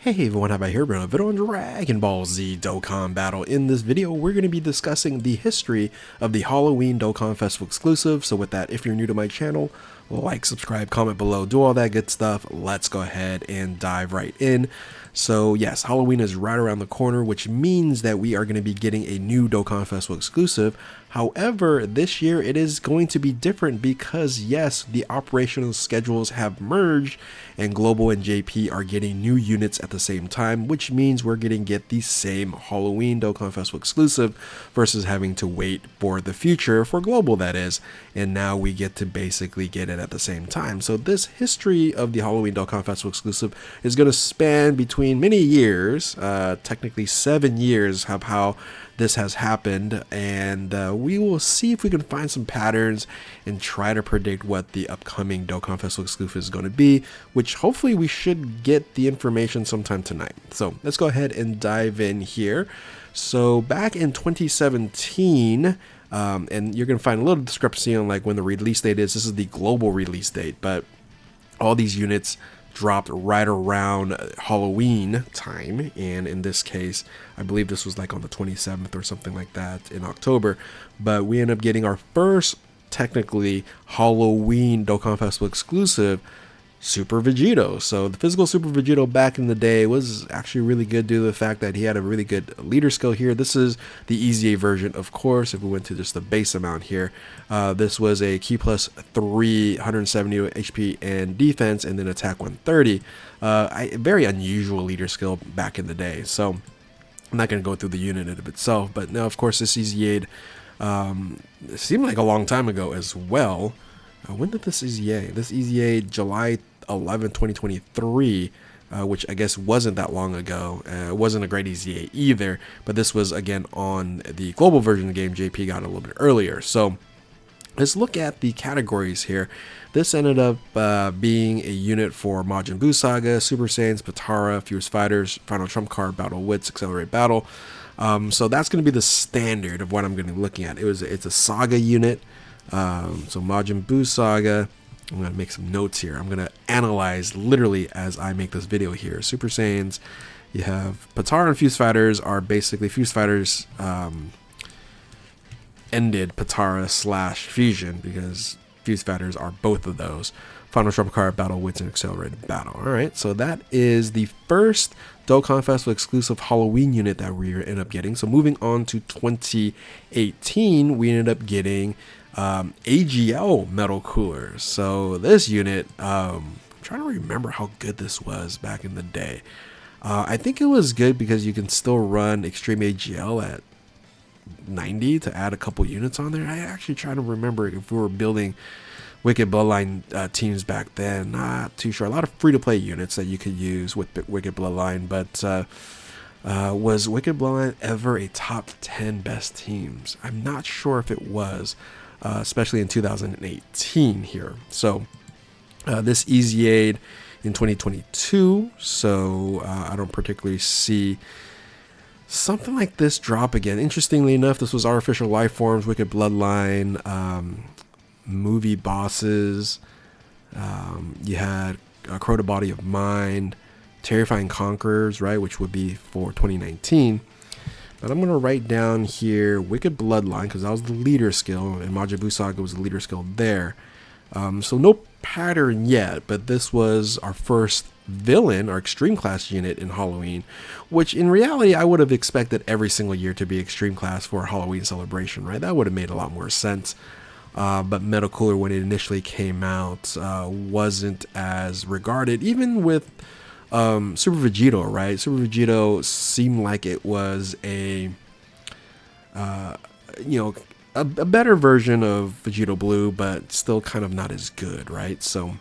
Hey everyone, how about here? We're on a video on Dragon Ball Z Dokkan Battle. In this video, we're going to be discussing the history of the Halloween Dokkan Festival exclusive. So with that, if you're new to my channel, like, subscribe, comment below, do all that good stuff. Let's go ahead and dive right in. So yes, Halloween is right around the corner, which means that we are going to be getting a new Dokkan Festival exclusive. However, this year it is going to be different because yes, the operational schedules have merged and Global and JP are getting new units at the same time, which means we're going to get the same Halloween Dokkan Festival exclusive versus having to wait for the future for Global, that is. And now we get to basically get it at the same time. So this history of the Halloween Dokkan Festival exclusive is going to span between many years, technically 7 years of how this has happened, and we will see if we can find some patterns and try to predict what the upcoming Dokkan Festival exclusive is going to be, which hopefully we should get the information sometime tonight. So let's go ahead and dive in here. So back in 2017, and you're going to find a little discrepancy on like when the release date is. This is the global release date, but all these units dropped right around Halloween time, and in this case I believe this was like on the 27th or something like that in October, but we end up getting our first technically Halloween Dokkan Festival exclusive, Super Vegito. So the physical Super Vegito back in the day was actually really good due to the fact that he had a really good leader skill here. This is the easy A version, of course. If we went to just the base amount here, this was a Q plus 3, 170 HP and defense, and then attack 130. Very unusual leader skill back in the day. So I'm not going to go through the unit of itself, but now of course this easy aid seemed like a long time ago as well. When did this easy A? This easy A July 11, 2023, which I guess wasn't that long ago. It wasn't a great easy A either, but this was again on the global version of the game. JP got it a little bit earlier. So let's look at the categories here. This ended up being a unit for Majin Buu Saga, Super Saiyans, Potara, Fierce Fighters, Final Trump Card, Battle Wits, Accelerate Battle. So that's going to be the standard of what I'm going to be looking at. It's a Saga unit. So Majin Buu Saga, I'm going to make some notes here. I'm going to analyze literally as I make this video here. Super Saiyans, you have Potara and Fuse Fighters are basically Fuse Fighters ended Potara / Fusion because Fuse Fighters are both of those. Final Trump Card, Battle Wits, and Accelerated Battle. Alright, so that is the first Dokkan Festival exclusive Halloween unit that we end up getting. So moving on to 2018, we ended up getting AGL Metal Coolers. So this unit, I'm trying to remember how good this was back in the day. I think it was good because you can still run Extreme AGL at 90 to add a couple units on there. I actually try to remember if we were building Wicked Bloodline teams back then. Not too sure. A lot of free-to-play units that you could use with Wicked Bloodline, but was Wicked Bloodline ever a top 10 best teams? I'm not sure if it was, especially in 2018 here. So this Easy Aid in 2022, so I don't particularly see something like this drop again. Interestingly enough, this was Artificial Life Forms, Wicked Bloodline, movie bosses. You had Crota Body of Mind, Terrifying Conquerors, right, which would be for 2019. But I'm going to write down here Wicked Bloodline because that was the leader skill, and Majin Buu Saga was the leader skill there. So no pattern yet, but this was our first villain, our extreme class unit in Halloween, which in reality I would have expected every single year to be extreme class for a Halloween celebration, right? That would have made a lot more sense. But Metal Cooler, when it initially came out, wasn't as regarded, even with Super Vegito, right? Super Vegito seemed like it was a better version of Vegito Blue, but still kind of not as good, right? So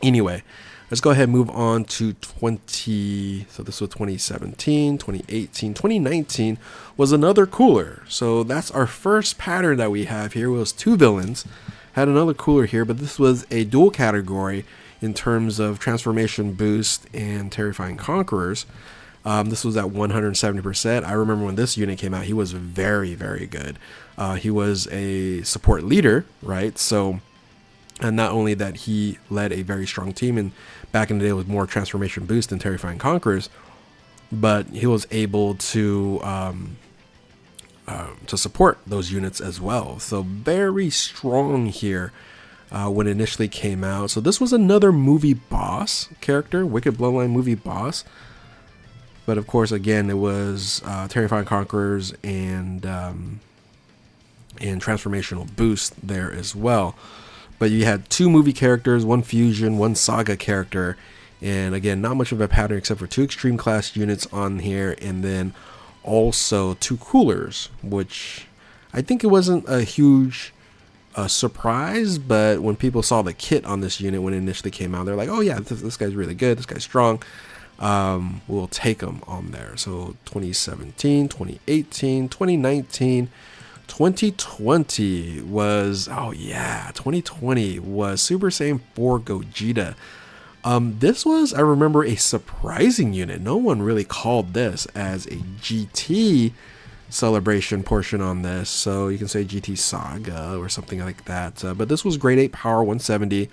anyway, let's go ahead and move on to so this was 2017, 2018, 2019 was another cooler. So that's our first pattern that we have here. It was two villains, had another cooler here, but this was a dual category in terms of transformation boost and Terrifying Conquerors. This was at 170%. I remember when this unit came out, he was very, very good. He was a support leader, right? So And not only that, he led a very strong team, and back in the day with more transformation boost than Terrifying Conquerors, but he was able to support those units as well. So very strong here when it initially came out. So this was another movie boss character, Wicked Bloodline movie boss. But of course, again, it was Terrifying Conquerors and transformational boost there as well. But you had 2 movie characters, 1 fusion, 1 saga character, and again, not much of a pattern except for 2 extreme class units on here, and then also 2 coolers, which I think it wasn't a huge surprise, but when people saw the kit on this unit when it initially came out, they're like, oh yeah, this guy's really good, this guy's strong, we'll take him on there. So 2017, 2018, 2019, 2020 was, oh yeah, 2020 was Super Saiyan 4 Gogeta. This was, I remember, a surprising unit. No one really called this as a GT celebration portion on this, so you can say GT Saga or something like that. But this was grade 8 power 170,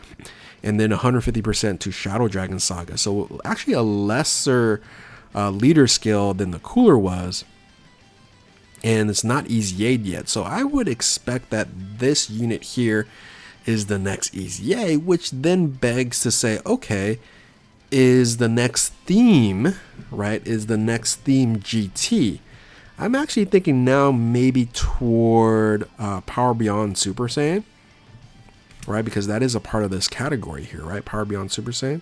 and then 150% to Shadow Dragon Saga. So actually a lesser leader skill than the cooler was. And it's not Easy Aid yet, so I would expect that this unit here is the next Easy A, which then begs to say, okay, is the next theme, right? Is the next theme GT? I'm actually thinking now maybe toward Power Beyond Super Saiyan, right? Because that is a part of this category here, right? Power Beyond Super Saiyan.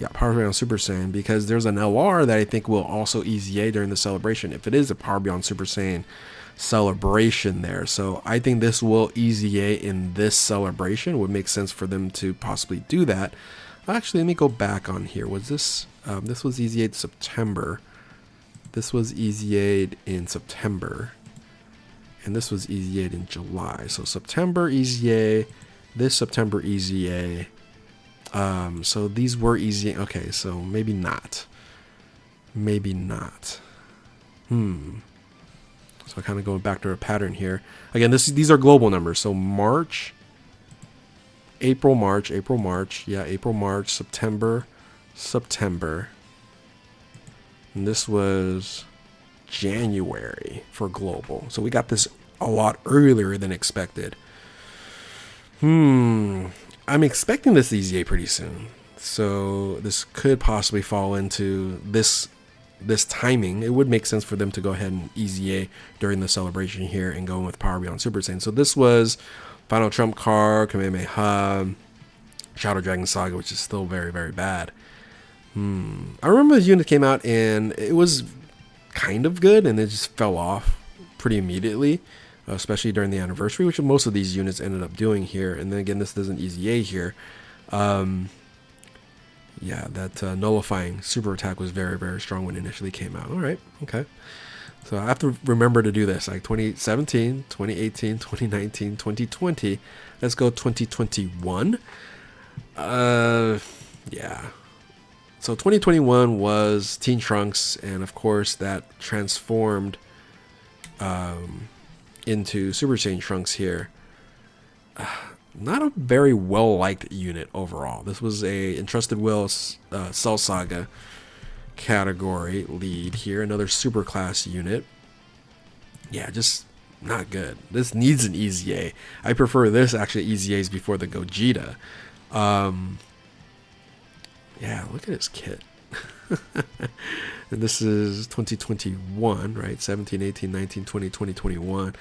Yeah, Power Beyond Super Saiyan, because there's an LR that I think will also Easy A during the celebration, if it is a Power Beyond Super Saiyan celebration there. So I think this will Easy A in this celebration. Would make sense for them to possibly do that. Actually, let me go back on here. Was this, this was Easy A in September. This was Easy A in September. And this was Easy A in July. So September Easy A, this September Easy A. So these were easy. Okay, so maybe not. Maybe not. So kind of going back to a pattern here. Again, these are global numbers. So March, April, March, April, March. Yeah, April, March, September, September. And this was January for global. So we got this a lot earlier than expected. I'm expecting this Easy A pretty soon, so this could possibly fall into this timing. It would make sense for them to go ahead and Easy A during the celebration here and go in with Power Beyond Super Saiyan. So this was Final Trump Card, Kamehameha, Shadow Dragon Saga, which is still very, very bad. I remember the unit came out and it was kind of good, and it just fell off pretty immediately. Especially during the anniversary, which most of these units ended up doing here. And then again, this doesn't Easy A here. Yeah, that nullifying super attack was very, very strong when it initially came out. All right, okay. So I have to remember to do this, like 2017, 2018, 2019, 2020. Let's go 2021. Yeah. So 2021 was Teen Trunks, and of course that transformed into Super Saiyan Trunks here. Not a very well liked unit overall. This was a Entrusted Will Cell Saga category lead here. Another super class unit. Yeah, just not good. This needs an Easy A. I prefer this actually Easy A's before the Gogeta. Yeah, look at his kit. And this is 2021, right? 17, 18, 19, 20, 21.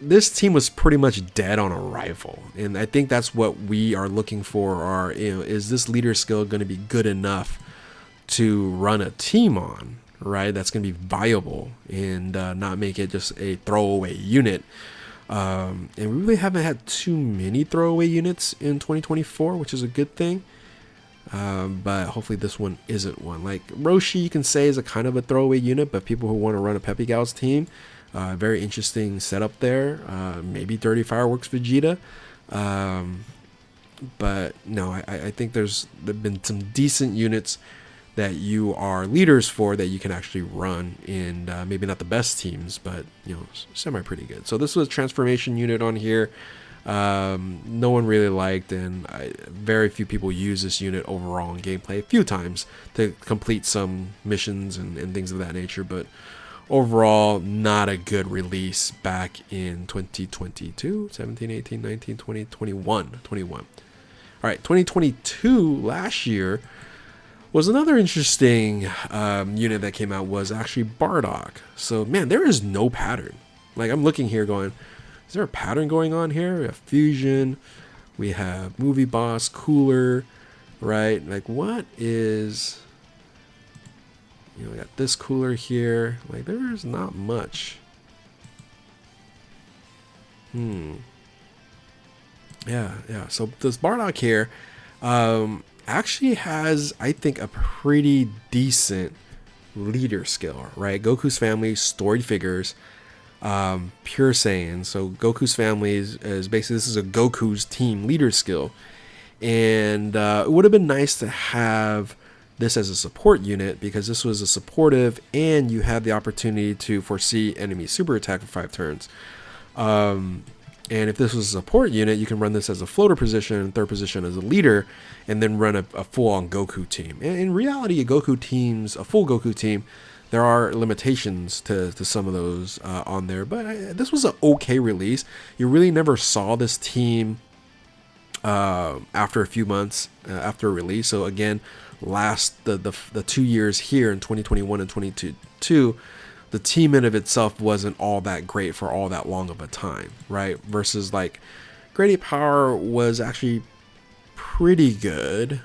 This team was pretty much dead on arrival. And I think that's what we are looking for. Is this leader skill going to be good enough to run a team on, right? That's going to be viable and not make it just a throwaway unit. And we really haven't had too many throwaway units in 2024, which is a good thing. But hopefully this one isn't one. Like Roshi, you can say is a kind of a throwaway unit, but people who want to run a Peppy Gals team, very interesting setup there. Maybe 30 Fireworks Vegeta. But no, I think there've been some decent units that you are leaders for that you can actually run in, maybe not the best teams, but semi pretty good. So this was a transformation unit on here. No one really liked, and very few people use this unit overall in gameplay. A few times to complete some missions and things of that nature, but overall not a good release back in 2022, 17, 18, 19, 20, 21. All right, 2022, last year, was another interesting unit that came out, was actually Bardock. So, man, there is no pattern. Like, I'm looking here going, is there a pattern going on here? We have Fusion, we have Movie Boss, Cooler, right? Like, what is... You know, we got this Cooler here. Like, there's not much. Yeah. So this Bardock here actually has, I think, a pretty decent leader skill, right? Goku's family, storied figures, pure Saiyan. So Goku's family is basically, this is a Goku's team leader skill. And it would have been nice to have this as a support unit, because this was a supportive and you had the opportunity to foresee enemy super attack for 5 turns. And if this was a support unit, you can run this as a floater position, third position as a leader, and then run a full-on Goku team. And in reality, a full Goku team, there are limitations to some of those on there. But this was an okay release. You really never saw this team after a few months after release. So again, the 2 years here in 2021 and 2022, the team in of itself wasn't all that great for all that long of a time, right? Versus like Grade 8 Power was actually pretty good.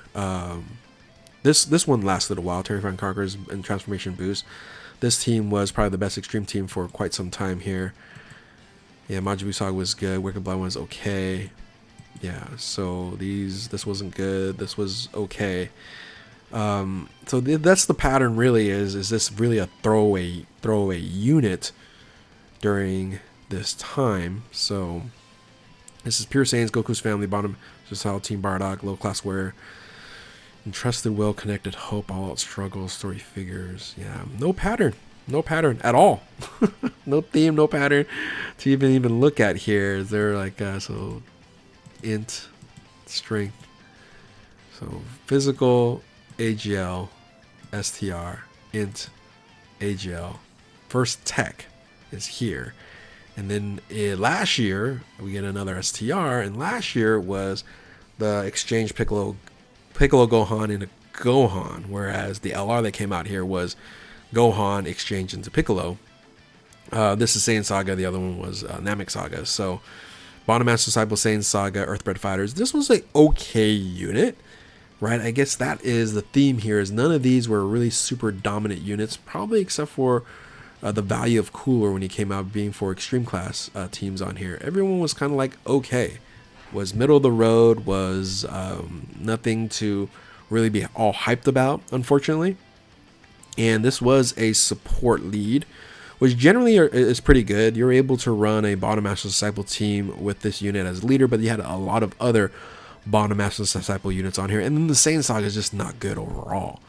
This one lasted a while. Terrifying Conquerors and Transformation Boost. This team was probably the best extreme team for quite some time here. Yeah, Majin Buu Saga was good. Wicked Blood was okay. Yeah, so this wasn't good. This was okay. So that's the pattern really. Is this really a throwaway unit during this time? So this is pure Saiyans, Goku's family, bottom just how Team Bardock, low class wear, entrusted will, connected hope, all out struggles, story figures. Yeah, no pattern at all. No theme, no pattern to even look at here. Is there like so int strength, so physical, AGL, STR, int, AGL. First tech is here. And then last year, we get another STR. And last year was the exchange Piccolo Gohan into Gohan. Whereas the LR that came out here was Gohan exchanged into Piccolo. This is Saiyan Saga. The other one was Namek Saga. So Bottom Master Disciple, Saiyan Saga, Earthbred Fighters. This was an okay unit. Right, I guess that is the theme here, is none of these were really super dominant units, probably except for the value of Cooler when he came out, being for extreme class teams on here. Everyone was kind of like okay, was middle of the road, was nothing to really be all hyped about, unfortunately. And this was a support lead, which generally is pretty good. You're able to run a Bottom Master Disciple team with this unit as leader, but you had a lot of other Bottom Master Disciple units on here, and then the Saiyan Saga is just not good overall.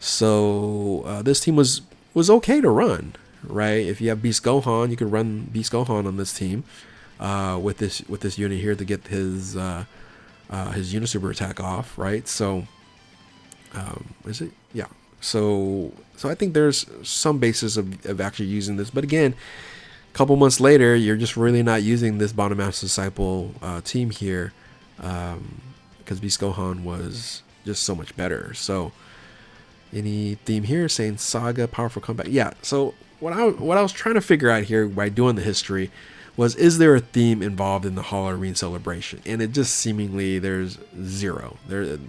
So this team was okay to run, right? If you have Beast Gohan, you can run Beast Gohan on this team with this unit here to get his Unisuper attack off, right? So is it? Yeah. So I think there's some basis of actually using this, but again, a couple months later, you're just really not using this Bottom Master Disciple team here. Because Beast Gohan was just so much better. So any theme here saying Saga, powerful comeback? Yeah. So what I was trying to figure out here by doing the history was, is there a theme involved in the Halloween celebration? And it just seemingly there's zero.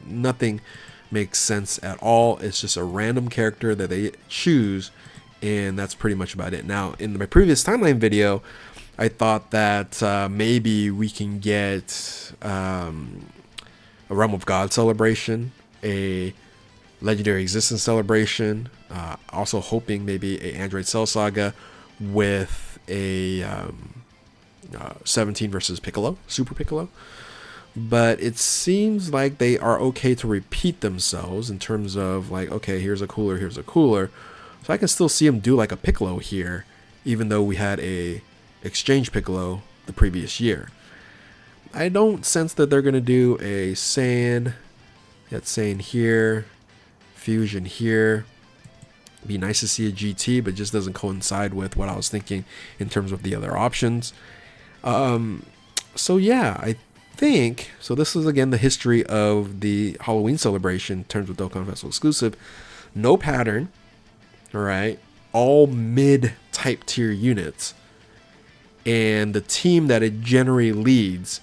Nothing makes sense at all. It's just a random character that they choose, and that's pretty much about it. Now, in my previous timeline video, I thought that maybe we can get a Realm of God celebration, a Legendary Existence celebration, also hoping maybe a Android Cell Saga with a 17 versus Piccolo, Super Piccolo. But it seems like they are okay to repeat themselves in terms of like, okay, here's a Cooler, here's a Cooler. So I can still see them do like a Piccolo here, even though we had a Exchange Piccolo the previous year. I don't sense that they're going to do a Saiyan. Yet Saiyan here. Fusion here. Be nice to see a GT, but just doesn't coincide with what I was thinking in terms of the other options. So yeah, I think, so this is again the history of the Halloween celebration in terms of Dokkan Festival exclusive. No pattern, all right, all mid type tier units, and the team that it generally leads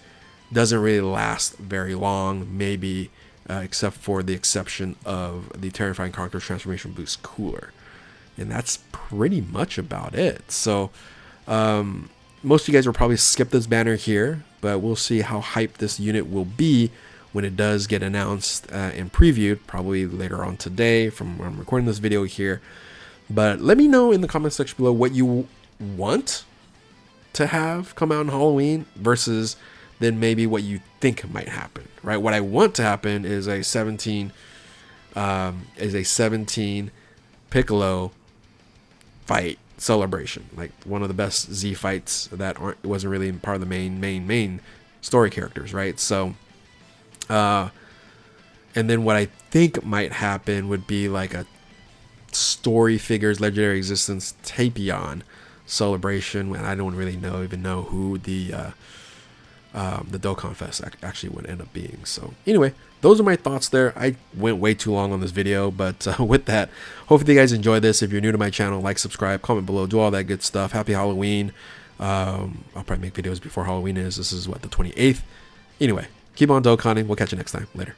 doesn't really last very long, maybe except for the exception of the Terrifying Conqueror Transformation Boost Cooler. And that's pretty much about it. So most of you guys will probably skip this banner here, but we'll see how hyped this unit will be when it does get announced and previewed, probably later on today from when I'm recording this video here. But let me know in the comment section below what you want to have come out on Halloween versus then maybe what you think might happen, right? What I want to happen is a 17 Piccolo fight celebration, like one of the best Z fights that wasn't really part of the main story characters, right? So and then what I think might happen would be like a story figures legendary existence Tapion celebration, when I don't really even know who the Dokkan Fest actually would end up being. So anyway, those are my thoughts there. I went way too long on this video, but with that, hopefully you guys enjoy this. If you're new to my channel, like, subscribe, comment below, do all that good stuff. Happy Halloween. I'll probably make videos before Halloween is. This is what, the 28th. Anyway, keep on Dokkaning. We'll catch you next time. Later.